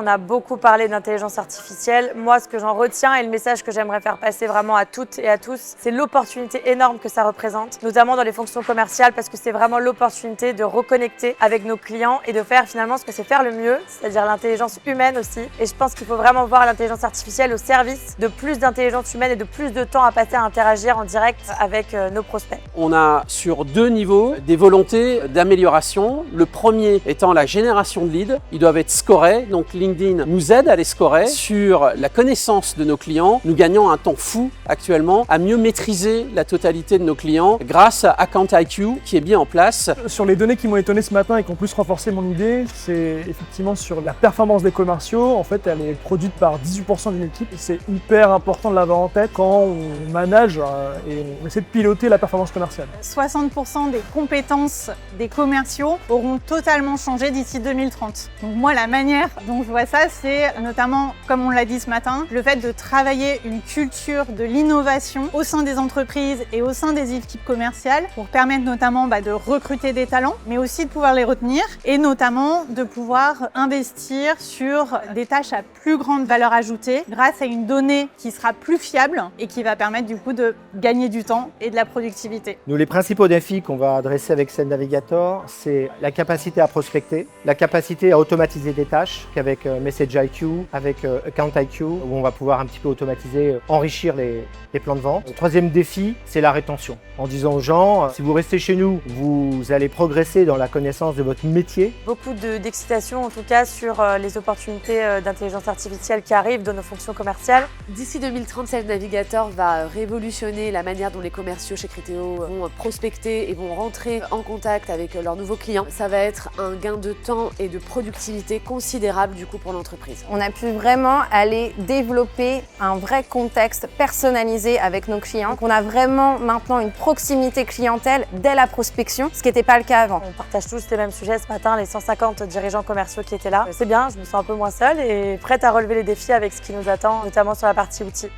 On a beaucoup parlé d'intelligence artificielle. Moi, ce que j'en retiens et le message que j'aimerais faire passer vraiment à toutes et à tous, c'est l'opportunité énorme que ça représente, notamment dans les fonctions commerciales, parce que c'est vraiment l'opportunité de reconnecter avec nos clients et de faire finalement ce que c'est faire le mieux, c'est-à-dire l'intelligence humaine aussi. Et je pense qu'il faut vraiment voir l'intelligence artificielle au service de plus d'intelligence humaine et de plus de temps à passer à interagir en direct avec nos prospects. On a sur 2 niveaux des volontés d'amélioration. Le premier étant la génération de leads. Ils doivent être scorés, donc LinkedIn nous aide à les scorer sur la connaissance de nos clients. Nous gagnons un temps fou actuellement à mieux maîtriser la totalité de nos clients grâce à Account IQ qui est bien en place. Sur les données qui m'ont étonné ce matin et qui ont plus renforcé mon idée, c'est effectivement sur la performance des commerciaux. En fait, elle est produite par 18% d'une équipe. C'est hyper important de l'avoir en tête quand on manage et on essaie de piloter la performance commerciale. 60% des compétences des commerciaux auront totalement changé d'ici 2030. Donc moi, la manière dont je vois ça, c'est notamment, comme on l'a dit ce matin, le fait de travailler une culture de l'innovation au sein des entreprises et au sein des équipes commerciales pour permettre notamment de recruter des talents, mais aussi de pouvoir les retenir et notamment de pouvoir investir sur des tâches à plus grande valeur ajoutée grâce à une donnée qui sera plus fiable et qui va permettre du coup de gagner du temps et de la productivité. Nous, les principaux défis qu'on va adresser avec Sales Navigator, c'est la capacité à prospecter, la capacité à automatiser des tâches avec Message IQ, avec Account IQ, où on va pouvoir un petit peu automatiser, enrichir les plans de vente. Le troisième défi, c'est la rétention. En disant aux gens, si vous restez chez nous, vous allez progresser dans la connaissance de votre métier. Beaucoup d'excitation en tout cas sur les opportunités d'intelligence artificielle qui arrivent dans nos fonctions commerciales. D'ici 2030, Sales Navigator va révolutionner la manière dont les commerciaux chez Criteo vont prospecter et vont rentrer en contact avec leurs nouveaux clients. Ça va être un gain de temps et de productivité considérable du coup pour l'entreprise. On a pu vraiment aller développer un vrai contexte personnalisé avec nos clients. Donc on a vraiment maintenant une proximité clientèle dès la prospection, ce qui n'était pas le cas avant. On partage tous les mêmes sujets ce matin, les 150 dirigeants commerciaux qui étaient là. C'est bien, je me sens un peu moins seule et prête à relever les défis avec ce qui nous attend, notamment sur la partie outils.